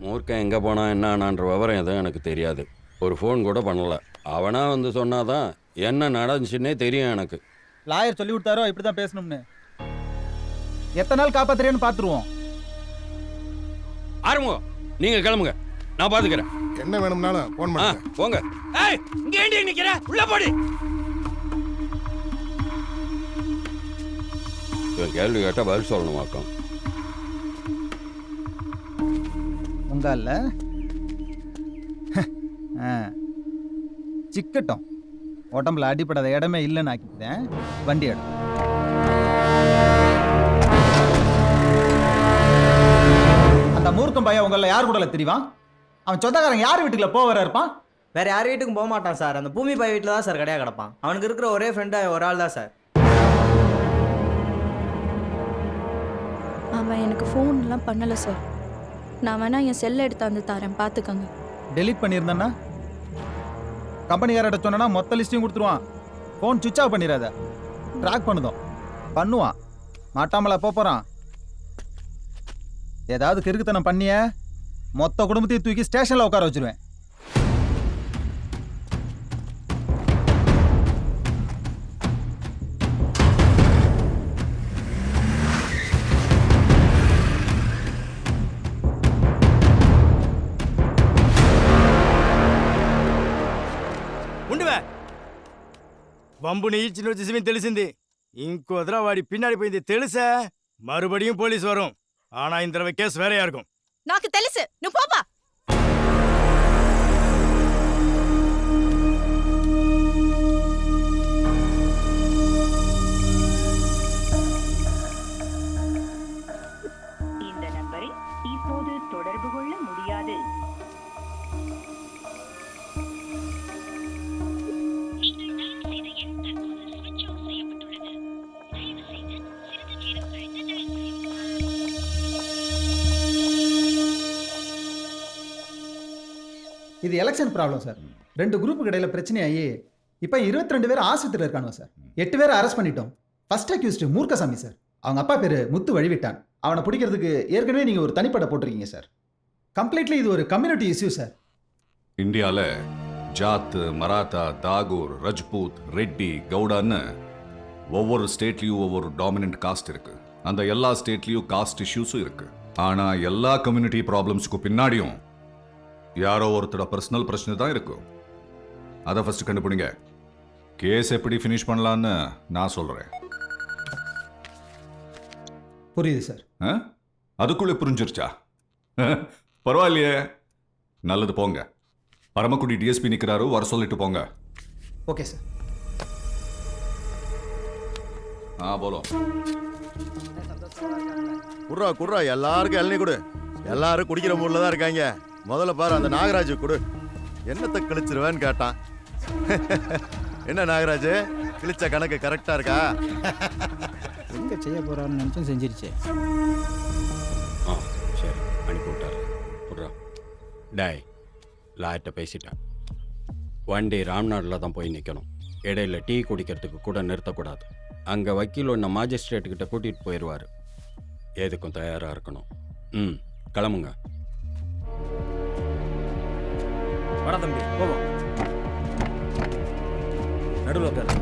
மூர்க்கன் எங்கே போனா என்ன ஆனான்ற விவரம் எதுவும் எனக்கு தெரியாது. ஒரு ஃபோன் கூட பண்ணல. அவனா வந்து சொன்னாதான் என்ன நடந்துச்சுன்னே தெரியும் எனக்கு. லாயர் சொல்லி விட்டாரோ இப்படி தான் பேசணும்னு. எத்தனை நாள் காப்பாத்துறேன்னு பார்த்துருவோம். ஆரம்பம், நீங்க கிளம்புங்க, நான் பாத்துக்கிறேன். என்ன வேணும்னாலும் ஃபோன் பண்ணுங்க. போங்க. ஏய், இங்க ஏண்டி நிக்கிற? உள்ள போடி. இவன் கேள்வி கேட்டா பதில் சொல்லணுமாக்கம். உங்கல்ல சிக்கட்டும். உடம்புல அடிப்படாத இடமே இல்லைன்னு ஆக்கிட்டேன். வண்டி இடம் அந்த மூர்க்கம் பையன் உங்கள யார் கூட தெரியும்? அவன் சொந்தக்காரங்க யார் வீட்டுக்குள்ள போவர இருப்பான்? வேற யார் வீட்டுக்கும் போக மாட்டான் சார். அந்த பூமி பாய் வீட்டில் தான் சார் கடையாக கிடப்பான். அவனுக்கு இருக்கிற ஒரே ஃப்ரெண்டா ஒரு ஆள் தான் சார். அவன் எனக்கு ஃபோன்லாம் பண்ணலை சார். நான் வேணா என் செல்லை எடுத்து வந்து தரேன், பார்த்துக்கங்க. டெலீட் பண்ணியிருந்தேன்னா கம்பெனிக்காரட்ட சொன்னா மொத்த லிஸ்டையும் கொடுத்துருவான். ஃபோன் சுவிட்ச் ஆஃப் பண்ணிடாத. ட்ராக் பண்ணுதோம் பண்ணுவான். மாட்டாமலா போறான். ஏதாவது கிறுக்குத்தனம் பண்ணிய மொத்த குடும்பத்தையும் தூக்கி ஸ்டேஷன்ல உட்கார வச்சிருவேன். వంబుని ఇచ్చిన వచ్చేసి తెలిసింది. ఇంకో వదల వాడి పిన్నాడి పోయింది తెలుసా? మరుబడిயும் పోలీస్ వరం. ஆனா இந்த தடவை கேஸ் வேறையா இருக்கும். నాకు తెలుసు, నువ్వు పోపా. இந்த நம்பரை இப்போது தொடர்பு கொள்ள முடியாது. இது எலெக்ஷன் ப்ராப்ளம் சார். 2 குரூப்புக்கு இடையில பிரச்சனையாகி இப்போ 22 பேர் ஆஸ்பத்திரியில் இருக்கானுங்க சார். 8 பேரை அரெஸ்ட் பண்ணிட்டோம். First accused Moorkkasami sir. அவங்க அப்பா பேர் முத்து வழிவிட்டான். அவனை பிடிக்கிறதுக்கு ஏற்கனவே நீங்கள் ஒரு தனிப்படை போட்டிருக்கீங்க சார். கம்ப்ளீட்லி இது ஒரு கம்யூனிட்டி இஷ்யூ சார். இந்தியாவில் ஜாத், மராத்தா, தாகூர், ரஜ்பூத், ரெட்டி, கவுடான்னு ஒவ்வொரு ஸ்டேட்லேயும் ஒவ்வொரு டாமினன்ட் காஸ்ட் இருக்கு. அந்த எல்லா ஸ்டேட்லேயும் காஸ்ட் இஷ்யூஸும் இருக்கு. ஆனால் எல்லா கம்யூனிட்டி ப்ராப்ளம்ஸுக்கும் பின்னாடியும் யாரோ ஒருத்தரோட பர்சனல் பிரச்சனை தான் இருக்கும். அதை ஃபர்ஸ்ட் கண்டுபிடிங்க. கேஸ் எப்படி ஃபினிஷ் பண்ணலான்னு நான் சொல்றேன். புரியுது சார். அதுக்குள்ளே புரிஞ்சிருச்சா? பரவாயில்லையே, நல்லது. போங்க, பரமக்குடி டிஎஸ்பி நிற்கிறாரு, வர சொல்லிட்டு போங்க. Okay sir. போலாம். குர்ரா குர்ரா, எல்லாருக்கும் இளநீ கொடு. எல்லாரும் குடிக்கிற மூட்ல தான் இருக்காங்க. முதல்ல பாரு அந்த நாகராஜ் கொடு. என்னத்தை கிழிச்சிருவேன்னு கேட்டான். என்ன நாகராஜ், கிழிச்ச கணக்கு கரெக்டா இருக்கா? எங்க செய்ய போறான்னு நினைச்சும் செஞ்சிருச்சு. சரி, அனுப்பி விட்டாரு. புட்றா. டாய், லாய்ட்ட பேசிட்டேன். வண்டி ராம்நாடில் தான் போய் நிற்கணும். இடையில டீ குடிக்கிறதுக்கு கூட நிறுத்தக்கூடாது. அங்கே வக்கீல் ஒன்று மாஜிஸ்ட்ரேட்டுக்கிட்ட கூட்டிகிட்டு போயிடுவார். எதுக்கும் தயாராக இருக்கணும். கிளம்புங்க. வட தம்பி, போவோம். நடுவில் உட்காரு.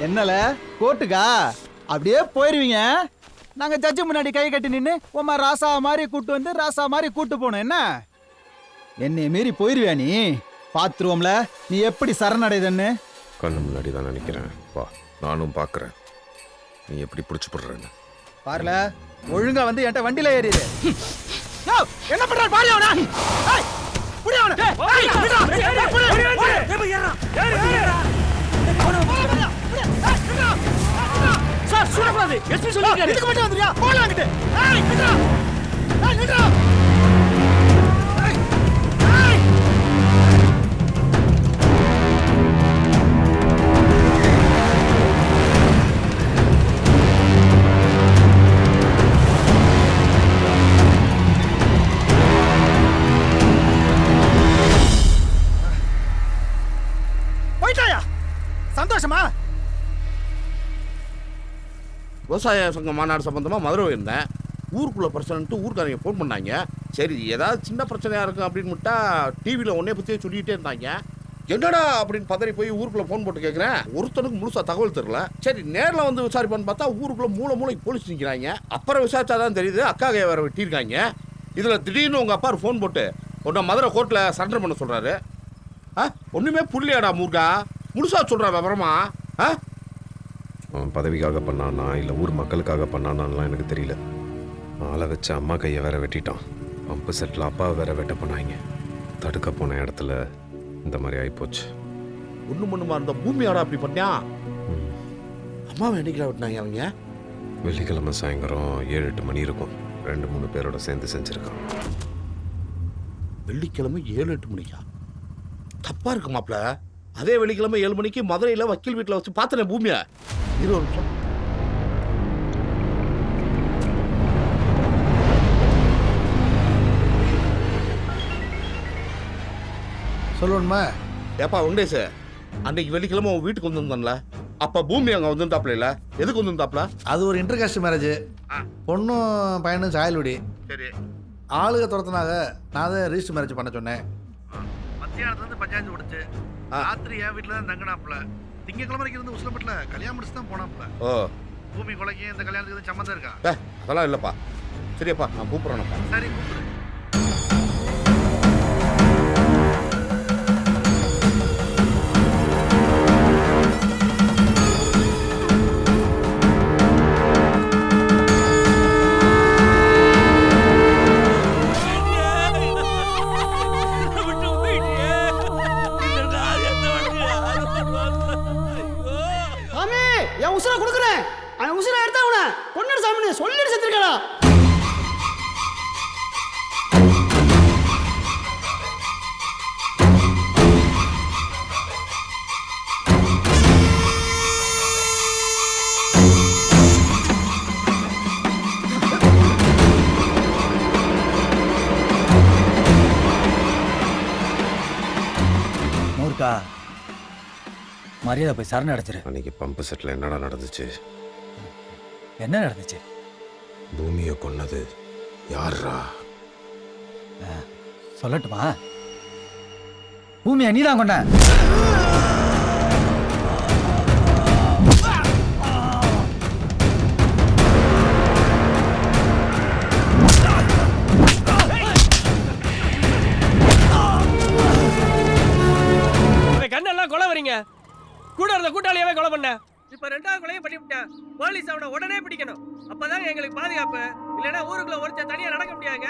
என்னல கோர்ட்டுக்கா அப்படியே போயிருவீங்க. நாங்க ஜட்ஜு முன்னாடி கை கட்டி நின்று உமா ராசா மாதிரி கூட்டு வந்து ராசா மாதிரி கூட்டு போனோம். என்ன என்னை மீறி போயிருவியா நீ? பாத்துருவோம்ல நீ எப்படி சரணடைதன்னு. கண்ணு முன்னாடி தான் நினைக்கிறேன். வா, நானும் பார்க்குறேன் நீ எப்படி பிடிச்சி போடுறேன்னு. பாருல, ஒழுங்கா வந்து என்கிட்ட வண்டியில ஏறிடு. என்ன பண்ற பாரு அவன. ஏய் புடி அவன. ஏய் விடுடா. புடி. ஏறா. சார் சுடக்கூடாது. எஸ்பி சொல்லிருக்காரு. இதுக்கு மட்டும் வந்துறியா? போலாம் அங்கிட்டு. ஏய் விடுடா. ஏய் விடுடா. விவசாய சங்க மாநாடு சம்பந்தமாக மதுரை போயிருந்தேன். ஊருக்குள்ள பிரச்சனைன்ட்டு ஊருக்காரங்க ஃபோன் பண்ணாங்க. சரி ஏதாவது சின்ன பிரச்சனையாக இருக்கும் அப்படின்னு விட்டா டிவியில் உன்னைய பற்றியே சொல்லிகிட்டே இருந்தாங்க. என்னடா அப்படின்னு பதறி போய் ஊருக்குள்ள ஃபோன் போட்டு கேட்குறேன். ஒருத்தனுக்கு முழுசாக தகவல் தெரில. சரி நேரில் வந்து விசாரிப்பான்னு பார்த்தா ஊருக்குள்ள மூளைக்கு போலீஸ் நிற்கிறாங்க. அப்புறம் விசாரிச்சாதான் தெரியுது அக்கா கையை வேற வெட்டியிருக்காங்க. இதில் திடீர்னு உங்கள் அப்பா ஃபோன் போட்டு உன்னை மதுரை கோர்ட்டில் சரண்டர் பண்ண சொல்கிறாரு. ஒன்றுமே புரியலையாடா மூர்க்கா, முழுசா சொல்கிறா விவரமா? அவன் பதவிக்காக பண்ணானா இல்லை ஊர் மக்களுக்காக பண்ணானான்லாம் எனக்கு தெரியல. ஆளை வச்சு அம்மா கையை வேற வெட்டிட்டான். பம்பு செட்டில் அப்பாவை வேற வெட்ட பண்ணாங்க. தடுக்க போன இடத்துல இந்த மாதிரி ஆகிப்போச்சு. ஒன்றுமா இருந்த பூமியாடா அப்படி பண்ணியா? அம்மாவை என்னைக்கிடா வெட்டினாங்க அவங்க? வெள்ளிக்கிழமை சாயந்தரம் 7-8 மணி இருக்கும். 2-3 பேரோட சேர்ந்து செஞ்சுருக்கான். வெள்ளிக்கிழமை 7-8 மணிக்கா? தப்பா இருக்கு மாப்ள. அதே வெள்ளிக்கிழமை 7 மணிக்கு மதுரையில் வக்கீல் வீட்டில் வச்சு பார்த்தனே பூமியை. 20 நிமிஷம். சொல்லணுமா? ஏப்பா வெங்கடேஷ், அன்னைக்கு வெள்ளிக்கிழமை உன் வீட்டுக்கு வந்திருந்தான்ல, அப்ப பூமி அங்கே வந்திருந்தாப்ல இல்லை? எதுக்கு வந்திருந்தாப்ல? அது ஒரு இன்டர்காஸ்ட் மேரேஜ். பொண்ணும் பையனும் சாயல்குடி. சரி. ஆளுக துரத்துனாக நான் தான் ரிஜிஸ்டர் மேரேஜ் பண்ண சொன்னேன். மத்தியானத்துலேருந்து பஞ்சாயத்து முடிச்சு ராத்திரி என் வீட்டில் தான் தங்கினாப்புல. திங்கக்கிழமைக்கு இருந்து உசிலம்பட்டில் கல்யாணம் முடிச்சு தான் போனாப்புல. ஓ, பூமி கொலைக்கு இந்த கல்யாணத்துக்கு சம்மந்தம் இருக்கா? அதெல்லாம் இல்லைப்பா. சரியாப்பா, நான் கூப்பிட்றேன்ப்பா. சரி கூப்பிடு. என் உசுரை கொடுக்குறேன். அவன் உசுரை எடுத்தா அவனை கொண்டு சாமி சொல்லிட்டு செத்துருக்கா. மூர்க்கா, மரியாதை போய் சரண் அடைச்சிரு. அன்னைக்கு பம்பு செட்டில் என்னடா நடந்துச்சு? என்ன நடந்துச்சு? பூமியை கொன்னது யாரா? சொல்லட்டுமா? பூமியை நீதான் கொண்ட. கண்ணெல்லாம் கொலை வரீங்க. கூட இருந்த கூட்டாளியாவே கொலை பண்ண. இப்ப 2வது கொலையும் பண்ணிவிட்டேன். போலீஸ் அவனை உடனே பிடிக்கணும். அப்பதான் எங்களுக்கு பாதுகாப்பு. இல்லைன்னா ஊருக்குள்ள ஒருத்தர் தனியா நடக்க முடியாதுங்க.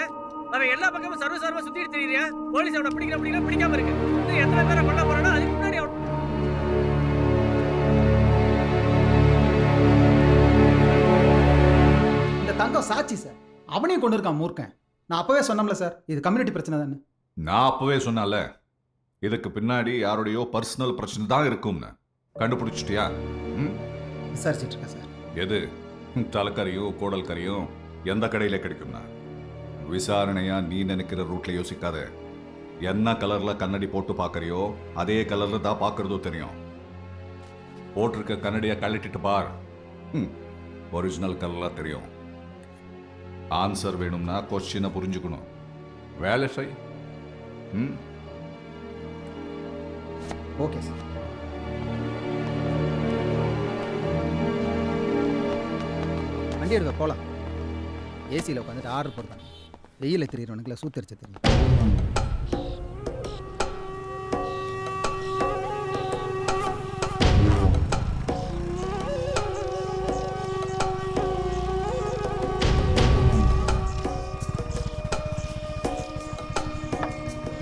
அவன் எல்லா பக்கமும் சர்வசார்வா சுத்திட்டு தெரியுறியா? போலீஸ் அவனை பிடிக்காம இருக்கு. இன்னும் எத்தனை பேரை கொல்ல போறானோ அதுக்கு முன்னாடி இந்த தங்கம் சாட்சி சார். அவனையும் கொண்டு இருக்கான் மூர்க்கன். நான் அப்பவே சொன்னோம்ல சார், இது கம்யூனிட்டி பிரச்சனை தானே. நான் அப்பவே சொன்னால இதுக்கு பின்னாடி யாருடையோ பர்சனல் பிரச்சனை தான் இருக்கும்னு கண்டுபிடிச்சிட்டியா? விசாரிச்சுட்டு இருக்கேன் சார். எது தலைக்கறியும் கோடல் கறியும் எந்த கடையில கிடைக்கும்னா? விசாரணையா நீ நினைக்கிற ரூட்ல யோசிக்காத. என்ன கலர்ல கண்ணாடி போட்டு பார்க்கறியோ அதே கலர்ல தான் பார்க்கறதோ தெரியும். போட்டிருக்க கண்ணாடியை கழட்டிட்டு பார், ஒரிஜினல் கலர்ல தெரியும். ஆன்சர் வேணும்னா கொஸ்டினை புரிஞ்சுக்கணும். வேலை செய். Okay sir. வண்டி எடுக்க போகலாம். ஏசியில் உட்காந்துட்டு ஆர்டர் போடுறாங்க. வெயில தெரியுறவனுக்குல சூத்தரிச்சு தெரியும்.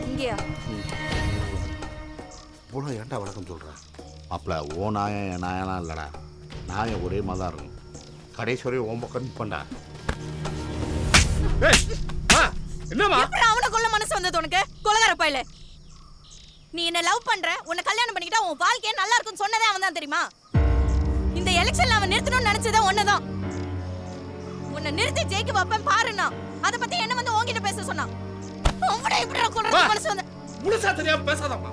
இங்கேயா? போல ஏன்டா வணக்கம் சொல்கிறேன்? மாப்பிள்ள, ஓ நாயம் என் நாயனா இல்லைடா. நாயம் ஒரே மாதிரி தான் இருக்கும். கடைசி வரை ஓம் பக்கம் நிற்பண்டா. என்னம்மா அவனை கொல்ல மனசு வந்தது உனக்கு? கொலகார பையல, நீ என்ன லவ் பண்ற, உன்னை கல்யாணம் பண்ணிக்கிட்டா உன் வாழ்க்கையே நல்லா இருக்கும்னு சொன்னதே அவன் தான் தெரியுமா? இந்த எலெக்ஷன்ல அவன் நிறுத்தணும்னு நினைச்சதே ஒன்னதான். உன்னை நிறுத்தி ஜெயிக்க வைப்பேன் பாருன்னா, அதை பத்தி என்ன வந்து உன்கிட்ட பேச சொன்னான். அவனை இப்படி கொல்றது மனசு வந்து முழுசா தெரியாம பேசாதம்மா.